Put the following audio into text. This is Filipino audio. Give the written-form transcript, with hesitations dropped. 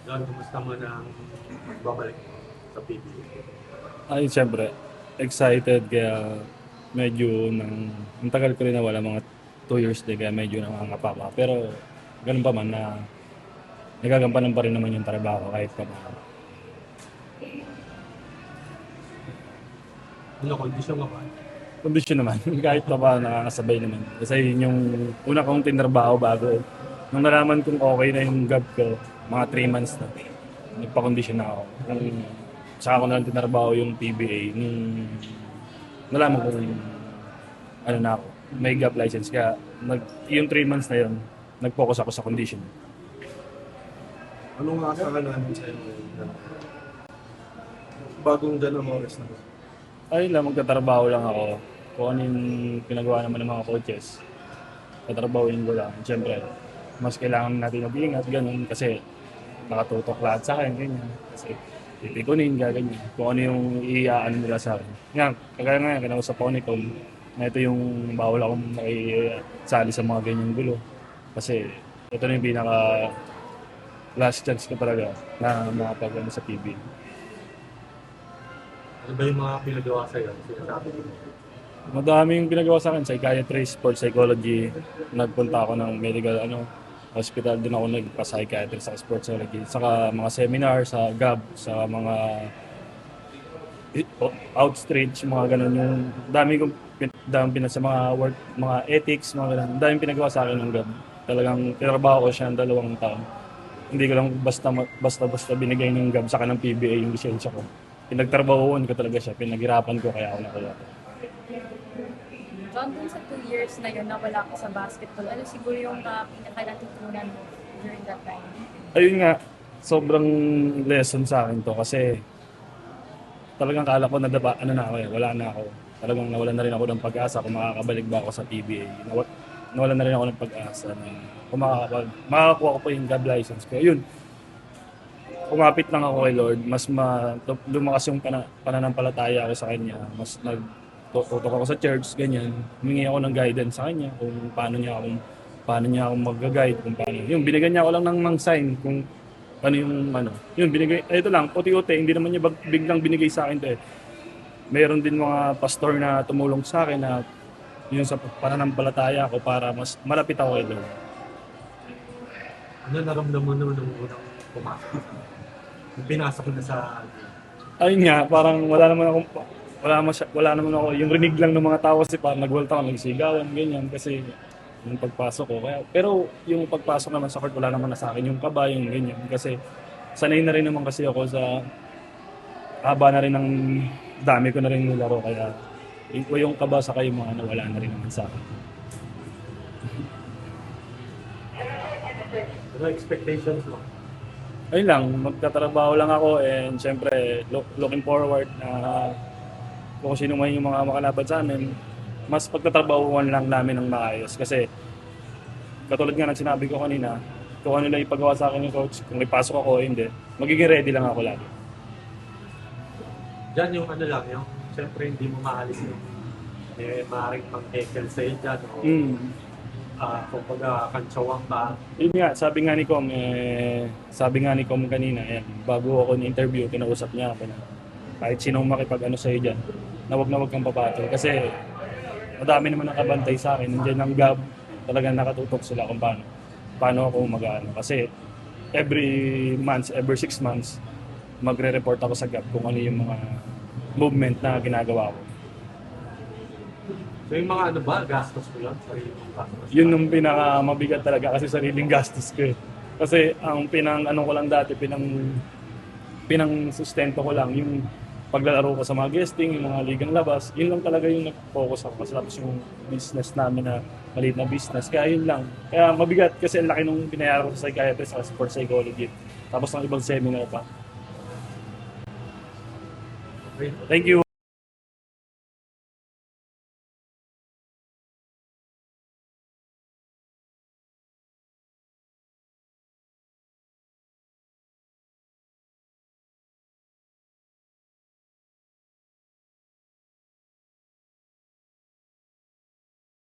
John, kumusta mo ng magbabalik mo sa PBA? Ay, siyempre, excited kaya medyo ang tagal ko rin nawala, mga 2 years din, kaya medyo nangangapa pa. Pero ganun pa man na nagagampanan pa rin naman yung trabaho kahit pa paano. Ano kondisyon ka ba? Kondisyon naman, kahit pa paano nakakasabay naman. Kasi yun yung una kong tinrabaho bago. Nung nalaman kong okay na yung gab ko, mga 3 months na, nagpa-kondisyon na ako. Saka ko na lang tinrabaho yung PBA nung nalaman ko ano na ako, may gap license. Kaya yung 3 months na yun, nag-focus ako sa condition. Anong asahan namin sa'yo na bagong John Amores na ba? Ayun lang, magtatrabaho lang ako. Kung ano yung pinagawa naman ng mga coaches, tatrabahuin ko lang. Siyempre, mas kailangan natin mag-iingat, ganun, kasi nakatutok lahat sa akin, ganyan. Kasi titikunin, gaganyan. Kung ano yung iiyaan nila sa akin. Nga, kagaya nga, kinausap ako ni Com, na ito yung bawal akong makisali sa mga ganyang gulo. Kasi ito na yung pinaka last chance ko talaga na makapag sa PB. Ano ba yung mga pinagawa sa'yo? Sinasabi mo? Madaming pinagawa sa akin, psychiatry, sports psychology. Nagpunta ako ng medical hospital, din ako nagpa-psychiatry sa sports psychology. Saka mga seminar sa GAB, sa mga outstretch, mga ganun yung sa mga work, mga ethics, mga ganun. Daming pinagawa sa akin ng GAB. Talagang tinrabaho ko siya ng 2 taon. Hindi ko lang basta binigay ng GAB sa ng PBA yung lisensya ko. Pinagtrabahuan ko talaga siya, pinaghirapan ko kaya ako nakuha. John, dun sa 2 years na yun, nawala ko sa basketball, ano siguro yung pinaka-natutunan mo during that time? Ayun nga, sobrang lesson sa akin to kasi talagang kala ko na ako, wala na ako. Talagang nawalan na rin ako ng pag-asa kung makakabalik ba ako sa PBA. Nawalan na rin ako ng pag-asa na kung makakakuha ko pa yung GAB license ko. Yun, kumapit lang ako kay Lord, lumakas yung pananampalataya ko sa Kanya, mas nagtutok ako sa church, ganyan. Humingi ako ng guidance sa Kanya kung paano niya ako mag-guide, kung paano. Yung binigyan niya ako lang ng sign kung ano yung yun binigay, ito lang, puti-uti, hindi naman niya biglang binigay sa akin to eh. Mayroon din mga pastor na tumulong sa akin na yun sa pananampalataya ko para mas malapit ako kay Lord. Ano naramdaman mo naman nung unang pumasok? Yung pinasok na sa... Ayun nga, parang wala naman ako, yung rinig lang ng mga tao kasi parang nagwalta ako, nagsigawan, ganyan, kasi yung pagpasok ko. Pero yung pagpasok naman sa court, wala naman na sa akin yung kaba, yung ganyan, kasi sanay na rin naman kasi ako sa haba na rin ng dami ko na rin nilaro, kaya yung kaba sa kayo mga nawala na rin naman sa akin. Ano expectations mo? Ayun lang, magtatrabaho lang ako and syempre looking forward na kung sino man yung mga makalaban sa amin, mas pagtatrabahuan lang namin ng maayos. Kasi katulad nga ng sinabi ko kanina, kung ano lang ipagawa sa akin ng coach, kung ipasok ako o hindi, magiging ready lang ako lagi. Diyan yung ano lang, yung siyempre hindi mo maalis yung maaaring pang-hekel sa'yo dyan o Mm. kumbaga kantsawang ba. Yun nga, sabi nga ni Com kanina, yan, bago ako ni-interview, kinausap niya ako na kahit sinong makipag-ano sa'yo dyan, na wag kang papatol. Kasi madami naman nakabantay sa akin. Nandiyan ang GAB, talagang nakatutok sila kung paano ako mag-ano. Kasi every month, every 6 months, magre-report ako sa GAB kung ano yung mga movement na ginagawa ko. So yung mga ano ba, gastos mo lang? Sarili mong gastos Yun ba? yung pinaka mabigat talaga kasi sariling gastos ko eh. Kasi ang ko lang dati, pinang sustento ko lang yung paglalaro ko sa mga guesting, yung mga ligang labas, yun lang talaga yung nag-focus ako. Kasi tapos yung business namin na maliit na business, kaya yun lang. Kaya mabigat kasi ang laki nung binayaran ko sa psychiatrist sa sports psychology. Tapos ng ibang seminar pa. Okay. Thank you.